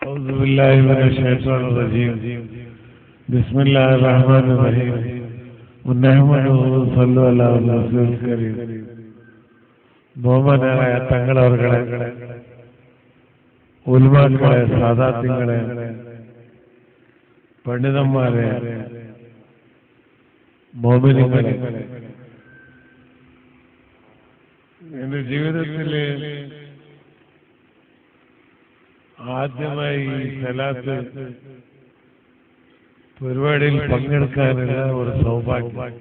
أعوذ بالله من الشيطان الرجيم بسم الله الرحمن الرحيم ونحمده صلى الله على رسول الكريم ബഹുമാനരായ തങ്ങളവർകളെ, ഉലമാക്കളെ, സാദാത്യങ്ങളെ, പണ്ഡിതന്മാരെ, മോമിനികളെ, എന്റെ ജീവിതത്തില് ആദ്യമായി സലാത്ത് പരിപാടിയിൽ പങ്കെടുക്കാനുള്ള ഒരു സൗഭാഗ്യം.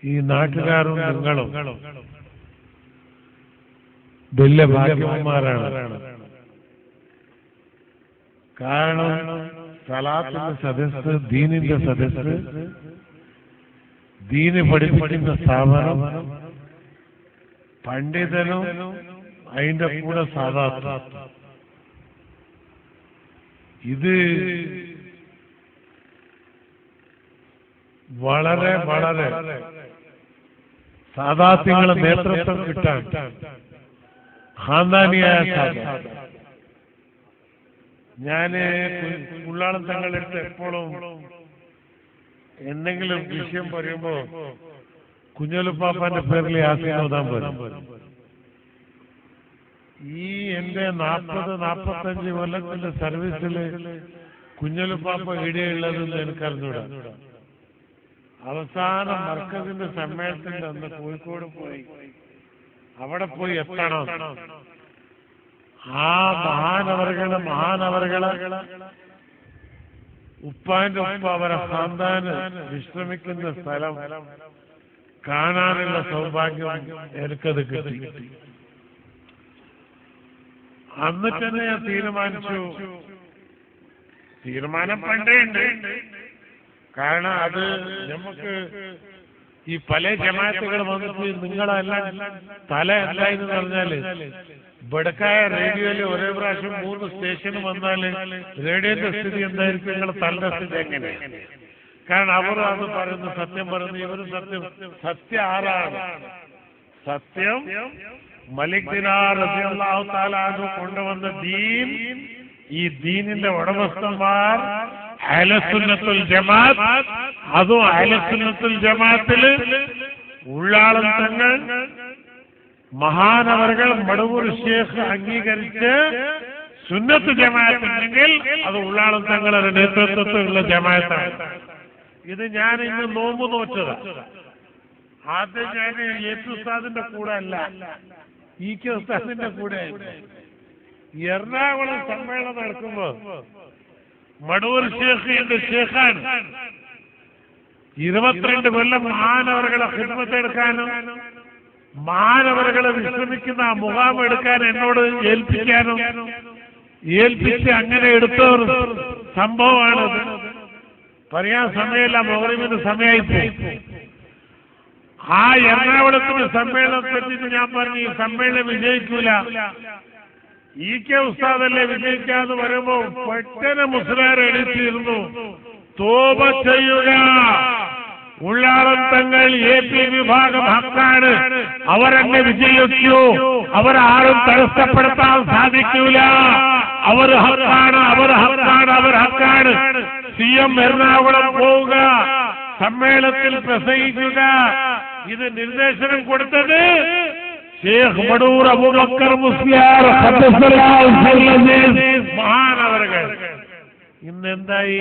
ഈ നാട്ടുകാരും നിങ്ങളും വലിയ ഭാഗ്യവാന്മാരാണ്. കാരണം സലാത്തിന്റെ സദസ്സ്, ദീനിന്റെ സദസ്സ്, ദീന് പഠിപ്പിക്കുന്ന സ്ഥാപനം, പണ്ഡിതനും അതിന്റെ കൂടെ സാദാത്ത്, ഇത് വളരെ വളരെ സാദാത്യങ്ങളെ നേതൃത്വം കിട്ടാൻ ഖാന്ദാനിയായ സാദാത്ത്. ഞാന് ഉള്ളാളം തങ്ങളുടെ അടുത്ത് എപ്പോഴും എന്തെങ്കിലും വിഷയം പറയുമ്പോ കുഞ്ഞലുപ്പാപ്പാന്റെ പേരിൽ യാസീൻ ഓതാൻ വരും. ഈ എന്റെ 40-45 കൊല്ലത്തിന്റെ സർവീസില് കുഞ്ഞലുപ്പാപ്പ ഇടയുള്ളതെന്ന് എനിക്കറിഞ്ഞൂടാ. അവസാനം മർക്കസിന്റെ സമ്മേളനത്തിന്റെ അന്ന് കോഴിക്കോട് പോയി, അവിടെ പോയി എത്തണം. ആ മഹാനവറുകളെ ഉപ്പാന്റെ ഉപ്പ അവരെ ഖാന്ദാന് വിശ്രമിക്കുന്ന സ്ഥലം കാണാനുള്ള സൗഭാഗ്യം എനിക്കത് കിട്ടി. അന്ന് തന്നെ ഞാൻ തീരുമാനിച്ചു. തീരുമാനം പണ്ടേ ഉണ്ട്. കാരണം അത് നമുക്ക് ഈ പല ജമാഅത്തുകൾ വന്നിട്ട് നിങ്ങളെല്ലാം തല എന്തായെന്ന് പറഞ്ഞാല് ബടക്കായ റേഡിയോയില് ഒരേ പ്രാവശ്യം 3 സ്റ്റേഷന് വന്നാല് റേഡിയോന്റെ സ്ഥിതി എന്തായിരിക്കും, നിങ്ങളുടെ തലയുടെ സ്ഥിതി എങ്ങനെ? കാരണം അവർ അത് പറയുന്നു, സത്യം പറയുന്നു, ഇവര് സത്യം ആരാണ്? സത്യം മലിക് ദിനാർ റളിയല്ലാഹു തആല അൻഹു കൊണ്ടുവന്ന ദീൻ. ഈ ദീനിന്റെ ഉടമസ്ഥന്മാർ അഹ്ലുസുന്നത്തുൽ ജമാഅത്ത്. അതും അഹ്ലുസുന്നത്തുൽ ജമാഅത്തില് ഉള്ളാളം തങ്ങൾ, മഹാനവറുകൾ, മടവൂർ ശേഖ് അംഗീകരിച്ച് സുന്നത്ത് ജമാഅത്ത് ഉണ്ടെങ്കിൽ അത് ഉള്ളാളം തങ്ങളുടെ നേതൃത്വത്തിലുള്ള ജമാഅത്താണ്. ഇത് ഞാൻ ഇന്ന് നോമ്പ് നോറ്റതാണ്. ആദ്യം ഞാൻ എ.പി. ഉസ്താദിന്റെ കൂടെ അല്ല, ഇ.കെ. ഉസ്താദിന്റെ കൂടെ. എറണാകുളം സമ്മേളനം നടക്കുമ്പോ മടവൂർ ശേഖ് എന്റെ ശേഖാണ് 22 കൊല്ലം മഹാനവറുകളെ ഖിദ്മത്ത് എടുക്കാനും മഹാനവറുകളെ വിശ്രമിക്കുന്ന മുഖാം എടുക്കാൻ എന്നോട് ഏൽപ്പിച്ച് അങ്ങനെ എടുത്ത ഒരു സംഭവമാണത്. പറയാൻ സമയമില്ല, മഗ്‌രിബിന് സമയമായിപ്പോയി. ആ എറണാകുളത്തിന്റെ സമ്മേളനത്തെ പറ്റിയിട്ട് ഞാൻ പറഞ്ഞു, ഈ സമ്മേളനം വിജയിക്കൂല, ഇ.കെ. ഉസ്താദല്ലേ വിജയിക്കാന്ന് പറയുമ്പോ പെട്ടെന്ന് മുസ്ലിയാർ എഴുതിയിരുന്നു, തോബ ചെയ്യുക, ഉള്ളാളം തങ്ങൾ എ.പി. വിഭാഗം ഹക്കാണ്, അവരെന്നെ വിജയിക്കൂ, അവരാരും തടസ്സപ്പെടുത്താൻ സാധിക്കൂല, അവർ ഹക്കാണ്, അവർ ഹക്കാണ്, അവർ ഹക്കാണ്. CM എറണാകുളം പോവുക, സമ്മേളനത്തിൽ പ്രസംഗിക്കുക. ഇത് നിർദ്ദേശനം കൊടുത്തത് ഷേഖ് മടൂർ അബൂബക്കർ മുസ്ലിയാർ മഹാനവറുകൾ. ഇന്നെന്തായി?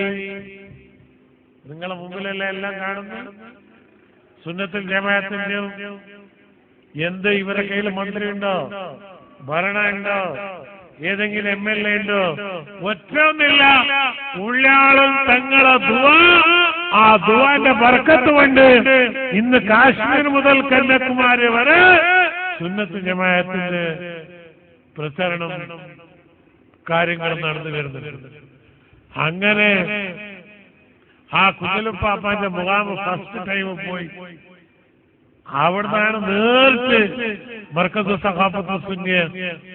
നിങ്ങളെ മുമ്പിലല്ല എല്ലാം കാണുന്നു. സുന്നത്തുൽ ജമാഅത്തിന്റെ എന്ത് ഇവരുടെ കയ്യിൽ മന്ത്രി ഉണ്ടോ, ഭരണം ഉണ്ടോ, ഏതെങ്കിലും MLA ഉണ്ടോ? ഒറ്റൊന്നില്ല. ഉള്ളാളം തങ്ങളെ ദുആ, ആ ദുആന്റെ ബർക്കത്ത് കൊണ്ട് ഇന്ന് കാശ്മീർ മുതൽ കന്യാകുമാരി വരെ സുന്നത്ത് ജമാഅത്തിന്റെ പ്രചരണം കാര്യങ്ങൾ നടന്നു വരുന്നുണ്ട്. അങ്ങനെ ആ കുഞ്ഞലുപ്പാപ്പാന്റെ മുഖാമ ഫസ്റ്റ് ടൈം പോയി. അവിടുന്നാണ് നേരിട്ട് മർക്കസ് സഖാഫത്ത് സുന്നിയ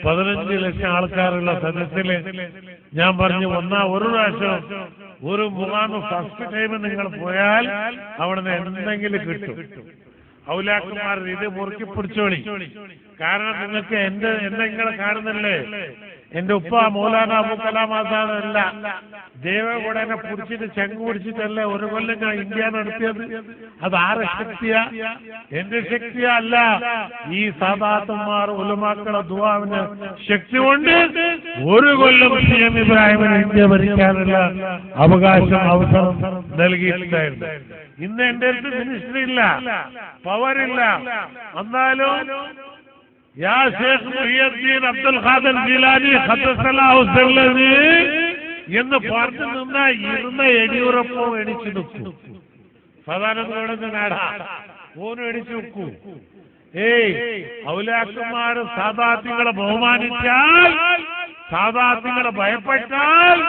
15 ലക്ഷം ആൾക്കാരുള്ള സദസ്സില് ഞാൻ പറഞ്ഞു, ഒരു പ്രാവശ്യം ഒരു മുഖാമ ഫസ്റ്റ് ടൈം നിങ്ങൾ പോയാൽ അവിടുന്ന് എന്തെങ്കിലും കിട്ടും. ഔലാക്കന്മാർ ഇത് മുറുക്കി പിടിച്ചോളി. കാരണം നിങ്ങൾക്ക് എന്നെ നിങ്ങളെ കാണുന്നല്ലേ, എന്റെ ഉപ്പ മൗലാന അബു കലാം ആസാദ് അല്ല, ദേവകൂടനെ പിടിച്ചിട്ട് ചെങ്ങ് പിടിച്ചിട്ടല്ല ഒരു കൊല്ലം ഞാൻ ഇന്ത്യ നടത്തിയത്. അത് ആരെ ശക്തിയാ? എന്റെ ശക്തിയാ അല്ല, ഈ സാദാത്തുമാർ ഉലമാക്കളെ ദുആവിന് ശക്തി കൊണ്ട് ഒരു കൊല്ലം CM ഇബ്രാഹിമിന് ഇന്ത്യ ഭരിക്കാനുള്ള അവസരം നൽകിയിട്ടുണ്ടായിരുന്നു. ഇന്ന് എന്റെ അടുത്ത് മിനിസ്റ്റർ ഇല്ല, പവറില്ല, എന്നാലും യാ ഷേഖ് മുഹിയുദ്ദീൻ അബ്ദുൽ ഖാദിർ ജീലാനി ഖദ്ദസല്ലാഹു സിർറഹു എന്ന് പറഞ്ഞു നിന്ന ഇരുന്ന യെഡിയൂരപ്പ എണിച്ചു നിൽക്കൂ. സാധാരണ നാടാ ഓനും എണിച്ചു നിൽക്കൂ. ഔലിയാക്കന്മാര് സാദാത്യങ്ങളെ ബഹുമാനിച്ചാൽ, സാദാത്യങ്ങളെ ഭയപ്പെട്ടാൽ,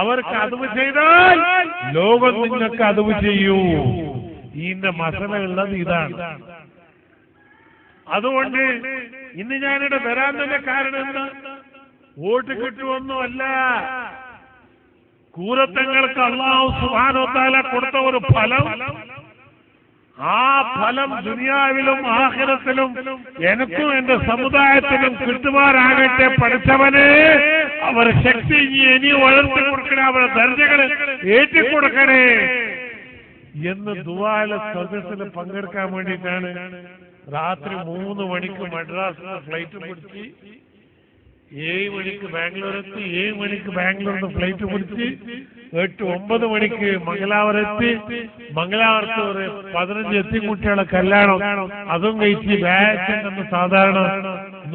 അവർക്ക് അതുവ് ചെയ്താൽ ലോകം നിങ്ങൾക്ക് അതുവ് ചെയ്യൂ. ഇതിന്റെ മസല ഉള്ളത് ഇതാണ്. അതുകൊണ്ട് ഇന്ന് ഞാനിവിടെ വരാൻ തന്നെ കാരണം എന്താ? വോട്ട് കിട്ടുമൊന്നുമല്ല, കൂരത്തങ്ങൾക്ക് അല്ലാഹു സുബ്ഹാനഹു വ തആല കൊടുത്ത ഒരു ഫലം, ആ ഫലം ദുനിയാവിലും ആഖിറത്തിലും എനിക്കും എന്റെ സമുദായത്തിനും കിട്ടുമാറാകട്ടെ. പഠിച്ചവനെ അവർ ശക്തി ഇനി വളർത്തി കൊടുക്കണേ, അവരുടെ ദർജകൾ ഏറ്റിക്കൊടുക്കണേ എന്ന് ദുആയിലെ സദസ്സിൽ പങ്കെടുക്കാൻ വേണ്ടിയിട്ടാണ് രാത്രി 3 മണിക്ക് മദ്രാസിന് ഫ്ലൈറ്റ് പിടിച്ച് 7 മണിക്ക് ബാംഗ്ലൂർ എത്തി, 7 മണിക്ക് ബാംഗ്ലൂരിന് ഫ്ലൈറ്റ് പിടിച്ച് 8-9 മണിക്ക് മംഗലാപുരത്ത്, മംഗലാപുരത്ത് ഒരു 15 എത്തിക്കുട്ടികളെ കല്യാണം, അതും കഴിച്ച് ബാച്ചുണ്ടെന്ന് സാധാരണ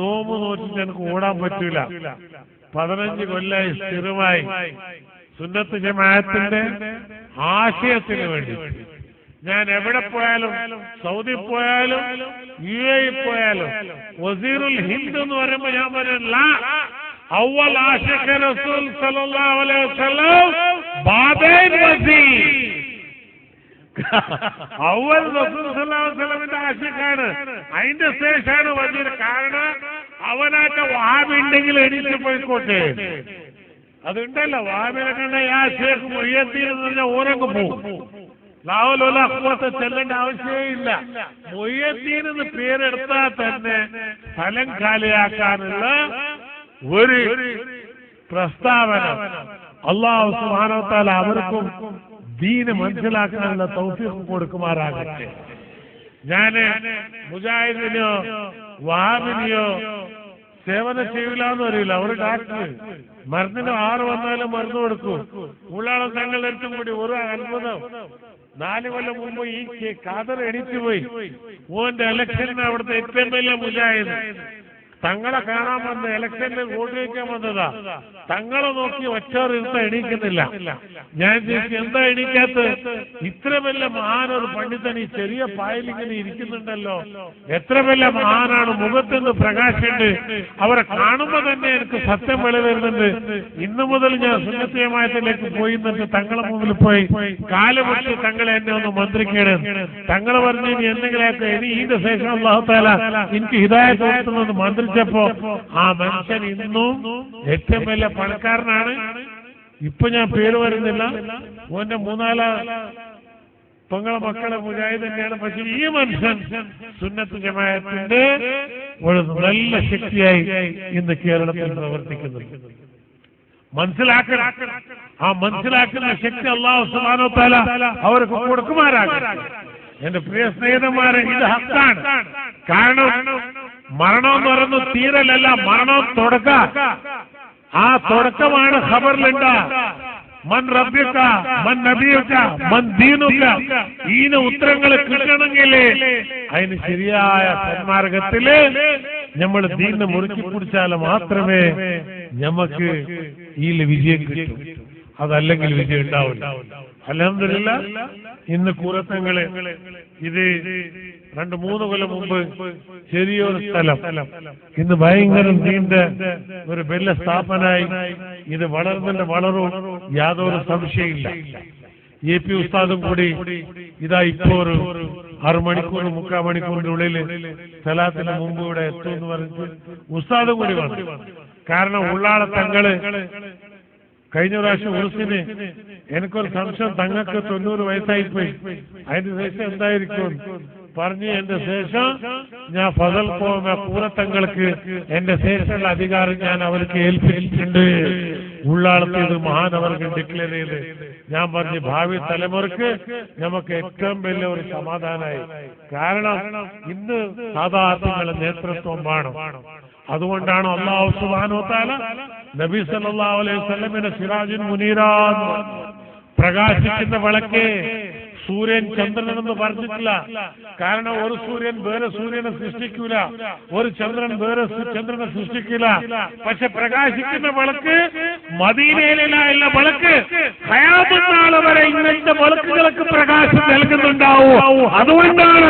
നോമ്പ് നോറ്റിട്ട് എനിക്ക് ഓടാൻ പറ്റൂല. 15 കൊല്ലമായി സ്ഥിരമായി സുന്നത്ത് ജമാഅത്തിന്റെ ആശയത്തിന് വേണ്ടി ഞാൻ എവിടെ പോയാലും, സൗദി പോയാലും UAE പോയാലും വസീറുൽ ഹിന്ദ് എന്ന് പറയുമ്പോൾ ഞാൻ പറയില്ല, അവൽ ആശിഖ് റസൂൽ സല്ലല്ലാഹു അലൈഹി വസല്ലം ബാദൈൻ വസീർ. അവൽ റസൂൽ സല്ലല്ലാഹു അലൈഹി വസല്ലമിന്റെ ആശിഖാണ്, അതിന്റെ ശേഷമാണ് വസീർ. കാരണം അവനായിട്ട് വഹാബി ഉണ്ടെങ്കിൽ എണീറ്റ് പോയിക്കോട്ടെ. അതുണ്ടല്ലോ വഹാബിനെ കണ്ട യാ ഷേഖ് മുഹിയുദ്ദീൻ എന്ന് പറഞ്ഞാൽ ഓരൊക്കെ പോകും. ലാവലോലത്തെ ചെല്ലേണ്ട ആവശ്യമില്ല. മുഹിയുദ്ദീൻ എന്ന് പേരെടുത്താൽ തന്നെ സ്ഥലം കാലിയാക്കാനുള്ള ഒരു പ്രസ്താവന അല്ലാഹു സുബ്ഹാനഹു വ തആല അവർക്കും ദീന് മനസ്സിലാക്കാനുള്ള തൗഫീഖ് കൊടുക്കുമാറാകട്ടെ. ഞാന് മുജാഹിദിനെയോ വഹാബിനെയോ സേവനം ചെയ്യില്ലാന്ന് അറിയില്ല. ഒരു ഡോക്ടർ മരുന്നിന് 6 വന്നാലും മരുന്ന് കൊടുക്കും. ഉള്ളാളം തങ്ങളുടെ അടുത്തും കൂടി ഒരു അത്ഭുതം. 4 കൊല്ലം മുമ്പ് ഈ ഖാദർ എണീറ്റുപോയി. ഓന്റെ ഇലക്ഷന് അവിടുത്തെ ഏറ്റവും വലിയ മുജാഹിദ് തങ്ങളെ കാണാൻ വന്ന് ഇലക്ഷനിൽ വോട്ട് വയ്ക്കാൻ വന്നതാ. തങ്ങളെ നോക്കി ഒറ്റോറിരുത്ത എണീക്കുന്നില്ല. ഞാൻ ചോദിച്ചു, എന്താ എണീക്കാത്ത? ഇത്ര വലിയ മഹാനൊരു പണ്ഡിതൻ ഈ ചെറിയ പായലിങ്ങനെ ഇരിക്കുന്നുണ്ടല്ലോ, എത്ര വലിയ മഹാനാണ്, മുഖത്തുനിന്ന് പ്രകാശമുണ്ട്, അവരെ കാണുമ്പോ തന്നെ എനിക്ക് സത്യം വെളിവരുന്നുണ്ട്. ഇന്നു മുതൽ ഞാൻ സുന്നത്ത് ജമാഅത്തിലേക്ക് പോയി എന്നിട്ട് തങ്ങളെ മുമ്പിൽ പോയി കാലുമുട്ടി തങ്ങളെ എന്നെ ഒന്ന് മന്ത്രിക്കണം. തങ്ങളെ പറഞ്ഞ് ഇനി എന്തെങ്കിലും ഇനി ഇതിന്റെ ശേഷം അല്ലാഹു തആല എനിക്ക് ഹിദായത്ത് കൊടുത്തുനിന്ന് മന്ത്രി ആ മനുഷ്യൻ ഇന്നും ഏറ്റവും വലിയ പണക്കാരനാണ്. ഇപ്പൊ ഞാൻ പേര് വരുന്നില്ല, ഓന്റെ 3-4 പെങ്ങളെ മക്കളെ മുജാഹിദ് തന്നെയാണ്. പക്ഷെ ഈ മനുഷ്യൻ സുന്നത്ത് ജമാഅത്തിന്റെ ഒരു നല്ല ശക്തിയായി ഇന്ന് കേരളത്തിൽ പ്രവർത്തിക്കുന്നുണ്ട്. മനസ്സിലാക്കണം. ആ മനസ്സിലാക്കുന്ന ശക്തി അല്ലാഹു സുബ്ഹാനഹു വ തആല അവർക്ക് കൊടുക്കുമാറാകട്ടെ. എന്റെ പ്രിയ സ്നേഹിതന്മാരെ, ഇത് ഹക്കാണ്. കാരണം മരണം എന്ന് പറയുന്നത് തീരലല്ല, മരണം തുടക്ക. ആ തുടക്കമാണ് ഖബറിലുണ്ട. മൻ റബ്ബുക മൻ നബിയുക മൻ ദീനുക. ഈന് ഉത്തരങ്ങൾ കിട്ടണമെങ്കിൽ അതിന് ശരിയായ സന്മാർഗത്തില് നമ്മൾ ദീനിനെ മുറുക്കി പിടിച്ചാൽ മാത്രമേ നമുക്ക് ഈ വിജയം കിട്ടൂ. അതല്ലെങ്കിൽ വിജയം ഉണ്ടാവില്ല. അൽഹംദുലില്ലാഹ് ഇന്ന് കൂരത്തങ്ങള് ഇത് 2-3 കൊല്ലം മുമ്പ് ചെറിയൊരു സ്ഥലം ഇന്ന് ഭയങ്കര നീണ്ട ഒരു വലിയ സ്ഥാപനമായി ഇത് വളരും, യാതൊരു സംശയമില്ല. AP ഉസ്താദും കൂടി ഇതാ ഇപ്പോ ഒരു 6 മണിക്കൂർ 3/4 മണിക്കൂറിന്റെ ഉള്ളിൽ സലാത്തിന് മുമ്പ് ഇവിടെ എത്തുമെന്ന് പറഞ്ഞിട്ട് ഉസ്താദും കൂടി വന്നു. കാരണം ഉള്ളാളെ തങ്ങള് കഴിഞ്ഞ പ്രാവശ്യം ഉറുസിന് എനിക്കൊരു സംശയം, തങ്ങൾക്ക് 90 വയസ്സായിപ്പോയി, അതിന് ശേഷം എന്തായിരിക്കും പറഞ്ഞ് എന്റെ ശേഷം ഞാൻ ഫസൽ കോമ പൂരത്തങ്ങൾക്ക് എന്റെ ശേഷമുള്ള അധികാരം ഞാൻ അവർക്ക് ഏൽപ്പിച്ചിട്ടുണ്ട്. ഉള്ളാളത്ത് ഇത് മഹാനവർക്ക് ഡിക്ലെയർ ചെയ്ത് ഞാൻ പറഞ്ഞു ഭാവി തലമുറക്ക് നമുക്ക് ഏറ്റവും വലിയ ഒരു സമാധാനമായി. കാരണം ഇന്ന് സാധാരണങ്ങളുടെ നേതൃത്വം വേണം. അതുകൊണ്ടാണ് അല്ലാഹു സുബ്ഹാനഹു വ തആല നബി സല്ലല്ലാഹു അലൈഹി വസല്ലമിനെ സിറാജുൻ മുനീറാ, പ്രകാശിക്കുന്ന വിളക്ക്. സൂര്യൻ ചന്ദ്രനെന്ന് പറഞ്ഞിട്ടില്ല. കാരണം ഒരു സൂര്യൻ വേറെ സൂര്യനെ സൃഷ്ടിക്കൂല, ഒരു ചന്ദ്രൻ വേറെ ചന്ദ്രനെ സൃഷ്ടിക്കില്ല. പക്ഷെ പ്രകാശിക്കുന്ന വിളക്ക് മദീനയിലുള്ള വിളക്ക് ഖിയാമത്ത് നാൾ വരെ ഇങ്ങനത്തെ വിളക്കുകൾക്ക് പ്രകാശം നൽകുന്നുണ്ടാവും. അതുകൊണ്ടാണ്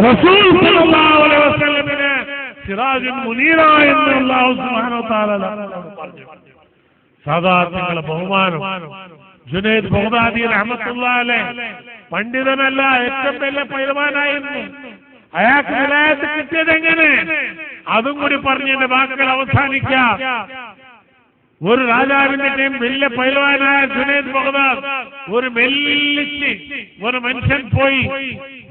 റസൂൽ സല്ലല്ലാഹു അലൈഹി വസല്ലമിനെ സിറാജുൻ മുനീറ എന്ന് അല്ലാഹു സുബ്ഹാനഹു വ തആല പറഞ്ഞു. സാധാരണങ്ങളെ ബഹുമാനം. ജുനൈദ് ബഗ്ദാദി റഹ്മത്തുള്ളാഹി അലൈഹി പണ്ഡിതനല്ല, ഏറ്റവും വലിയ പൈലവാനായിരുന്നു. അയാൾക്ക് വിലായത്ത് കിട്ടിയത് എങ്ങനെ? അതും കൂടി പറഞ്ഞ് എന്റെ വാക്കുകൾ അവസാനിക്കാം. ഒരു രാജാവിന്റെയും വലിയ പൈലവാനായ ജുനൈദ് ബഗ്ദാദ് ഒരു മെല്ലിച്ച് ഒരു മനുഷ്യൻ പോയി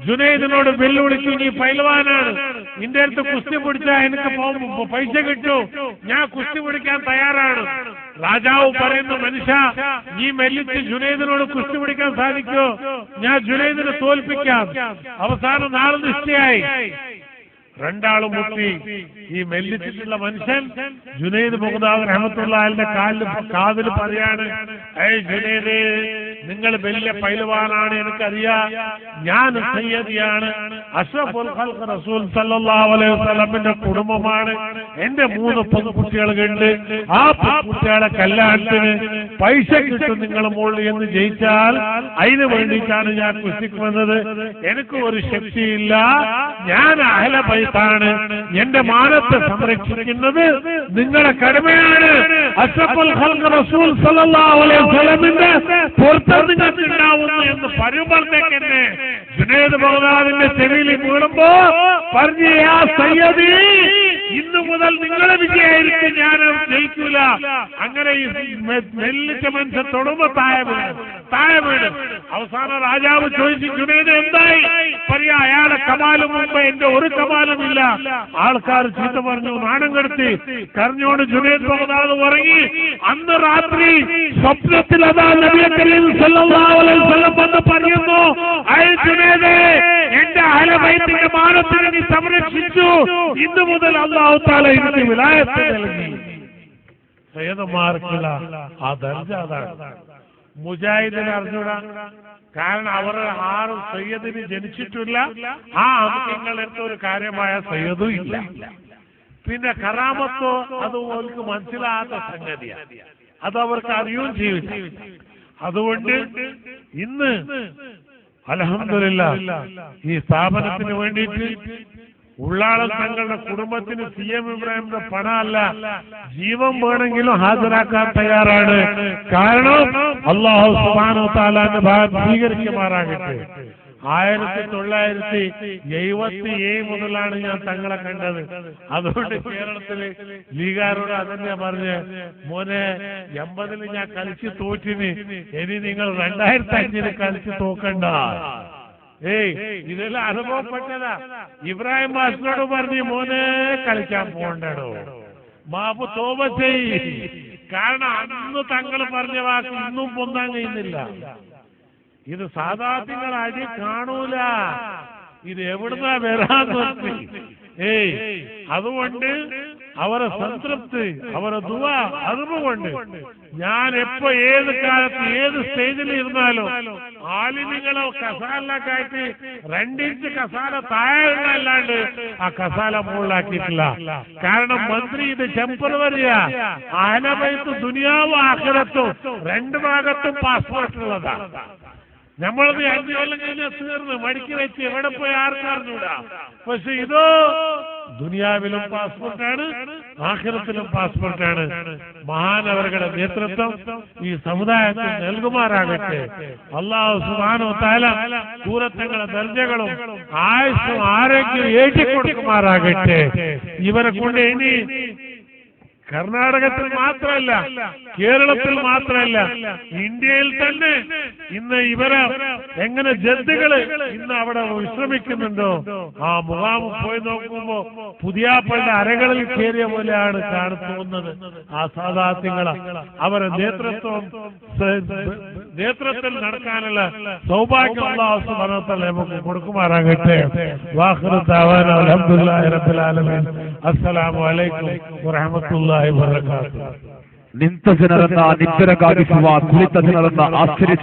ജുനൈദിനോട് വെല്ലുവിളിച്ചു, നീ പൈലവാനാണ്, നിന്റെ അടുത്ത് കുസ്തി പിടിച്ചാൽ എനിക്ക് പൈസ കിട്ടൂ, ഞാൻ കുസ്തി പിടിക്കാൻ തയ്യാറാണ്. രാജാവ് പറയുന്നു, മനുഷ്യ നീ മെല്ലിച്ച് ജുനൈദിനോട് കുസ്തി പിടിക്കാൻ സാധിക്കോ? ഞാൻ ജുനൈദിനെ തോൽപ്പിക്കാം. അവസാനം നാളെ നിശ്ചയായി. രണ്ടാളും മുട്ടി. ഈ മെല്ലിച്ചിട്ടുള്ള മനുഷ്യൻ ജുനൈദ് ബഗ്ദാദി റഹ്മത്തുള്ളാഹിന്റെ കാതിൽ പറയാണ്, ഏയ് ജുനൈദ്, നിങ്ങൾ വലിയ പൈലവാനാണ്, എനിക്കറിയാം, ഞാൻ സയ്യിദിയാണ്, അഷ്റഫുൽ ഖൽഖ് റസൂൽ സല്ലല്ലാഹു അലൈഹി വസല്ലമിന്റെ കുടുംബമാണ്, എന്റെ 3 പെൺകുട്ടികളുണ്ട്, ആ പെൺകുട്ടികളെ കല്യാണത്തിന് പൈസ കിട്ടും നിങ്ങൾ മോളിൽ എന്ന് ജയിച്ചാൽ അതിന് വേണ്ടിയിട്ടാണ് ഞാൻ കുസ്തിക്ക് വന്നത്. എനിക്ക് ഒരു ശക്തിയില്ല, ഞാൻ അഹ്ല ബൈത്താണ്, എന്റെ മാനത്തെ സംരക്ഷിക്കുന്നത് നിങ്ങളുടെ കടമയാണ്. അഷ്റഫുൽ ഖൽഖ് റസൂൽ സല്ലല്ലാഹു അലൈഹി വസല്ലമിന്റെ പുറത്ത് നിങ്ങൾക്ക് ഉണ്ടാവുന്നു എന്ന് പറയുമ്പോഴത്തേക്ക് തന്നെ ജുനൈദ് ബഗ്ദാദിന്റെ ചെവിയിൽ വീഴുമ്പോ പറഞ്ഞു, യാ സയ്യിദി, ഇന്നു മുതൽ നിങ്ങളെ വിജയായിരിക്കും, ഞാൻ ജയിക്കൂല. അങ്ങനെ ഈ മെല്ലിച്ച മനുഷ്യൻ തൊടുമ്പോ താഴെ വീണ്. അവസാനം രാജാവ് ചോദിച്ചു, ജുനൈദ് എന്തായി? പറയാ, അയാളെ കമാലും മുമ്പ് എന്റെ ഒരു കമാലും ഇല്ല. ആൾക്കാർ ചീത്ത പറഞ്ഞു, നാണം കെടുത്തി. കരഞ്ഞോണ്ട് ജുനൈദ് ബഗ്ദാദി ഉറങ്ങി. അന്ന് രാത്രി സ്വപ്നത്തിൽ അതാ നബി കരീം സല്ലല്ലാഹു അലൈഹി വസല്ലം വന്ന് പറയുന്നു, ഐ ജുനൈദ്, എന്റെ അഹ്ല ബൈത്തിന്റെ മാനത്തിനെ നീ സംരക്ഷിച്ചു, ഇന്നു മുതൽ അല്ലാഹു തആല എനിക്ക് വിലായത്ത് നൽകി. സയ്യിദന്മാർക്കുള്ള ആ ദർജ അതാണ്. മുജാഹിദിനെ അറിഞ്ഞൂടാ. കാരണം അവർ ആരും സയ്യിദിന് ജനിച്ചിട്ടില്ല, ആ അംഗങ്ങളെടുത്ത ഒരു കാര്യമായ സയ്യിദും ഇല്ല. പിന്നെ കറാമത്തോ അത് അവർക്ക് മനസ്സിലാകാത്ത സംഗതിയാണ്, അത് അവർക്ക് അറിയുകയും ചെയ്യും. അതുകൊണ്ട് ഇന്ന് അൽഹംദുലില്ലാഹ് ഈ സ്ഥാപനത്തിന് വേണ്ടിയിട്ട് ഉള്ളാളം തങ്ങളുടെ കുടുംബത്തിന് CM ഇബ്രാഹിമിന്റെ പണമല്ല, ജീവൻ വേണമെങ്കിലും ഹാജരാക്കാൻ തയ്യാറാണ്. കാരണം അല്ലാഹു സുബ്ഹാനഹു വ തആലയുടെ ഭാഗം സ്വീകരിക്കുമാറാകട്ടെ. 1977 മുതലാണ് ഞാൻ തങ്ങളെ കണ്ടത്. അതുകൊണ്ട് കേരളത്തില് ലീഗാരോട് അതന്നെ പറഞ്ഞ്, മോനെ 80 ഞാൻ കളിച്ച് തോറ്റിന്, ഇനി നിങ്ങൾ 2005 കളിച്ച് തോക്കണ്ട. ഏയ് ഇതെല്ലാം അനുഭവപ്പെട്ടതാ. ഇബ്രാഹിം മാസ്റ്ററോട് പറഞ്ഞു, മോനെ കളിക്കാൻ പോകണ്ടോ, മാപ്പ് തോപ ചെയ്യ്. കാരണം അന്ന് തങ്ങൾ പറഞ്ഞ വാക്ക് ഇന്നും പൊന്താൻ കഴിയുന്നില്ല. ഇത് സാധാരണ അടി കാണൂല, ഇത് എവിടുന്നാ വരാൻ നിർത്തി. ഏയ് അതുകൊണ്ട് അവരെ സംതൃപ്തി, അവരെ ദുആ, അതുകൊണ്ട് ഞാൻ എപ്പോ ഏത് കാലത്ത് ഏത് സ്റ്റേജിൽ ഇരുന്നാലും ആലിമികളോ കസാലൊക്കെ ആയിട്ട് 2 ഇഞ്ച് കസാല താഴെയല്ലാണ്ട് ആ കസാല മുകളിലാക്കിയിട്ടില്ല. കാരണം മന്ത്രി ഇത് ടെമ്പററിയാ. അഹ്ല ബൈത്ത് ദുനിയാവും ആഖിറത്തും 2 ഭാഗത്തും പാസ്പോർട്ട് ഉള്ളതാണ്. നമ്മളത് 5 കൊല്ലം കഴിഞ്ഞാൽ തീർന്ന് മടിക്കി വെച്ച് എവിടെ പോയി ആർക്കറിഞ്ഞൂടാ. പക്ഷെ ഇതോ ദുനിയാവിലും പാസ്പോർട്ടാണ്, ആഖിറത്തിലും പാസ്പോർട്ടാണ്. മഹാനവരുടെ നേതൃത്വം ഈ സമുദായത്തിൽ നൽകുമാറാകട്ടെ. അല്ലാഹു സുബ്ഹാനഹു വ തആല പൂരത്തങ്ങളുടെ ദർജകളും ആയുസ്സും ആരോഗ്യവും ഏറ്റിക്കൊടുക്കുമാറാകട്ടെ. ഇവരെ കൊണ്ട് ഇനി കർണാടകത്തിൽ മാത്രമല്ല, കേരളത്തിൽ മാത്രമല്ല, ഇന്ത്യയിൽ തന്നെ ഇന്ന് ഇവരെ എങ്ങനെ ജന്തുക്കള് ഇന്ന് അവിടെ വിശ്രമിക്കുന്നുണ്ടോ, ആ മുഖാമുഖം പോയി നോക്കുമ്പോ പുതിയാപ്പളുടെ അരകളിൽ കയറിയ പോലെയാണ് തോന്നുന്നത്. ആ സാദാത്യങ്ങളെ അവരെ നേതൃത്വത്തിൽ നടക്കാനുള്ള സൗഭാഗ്യം അല്ലാഹു സുബ്ഹാനഹു വ തആല നമുക്ക് കൊടുക്കുമാറാകട്ടെ. വാഖിറു ദഅവാനാ അൽഹംദുലില്ലാഹി റബ്ബിൽ ആലമീൻ. അസ്സലാമു അലൈക്കും വറഹ്മത്തുള്ളാഹി വബറകാതുഹു. ನಿಂತ ಜನರನ್ನ ನಿಬ್ಬೆರಗಾಗಿ ಕುಳಿತ ಜನರನ್ನ ಆಶ್ಚರ್ಯ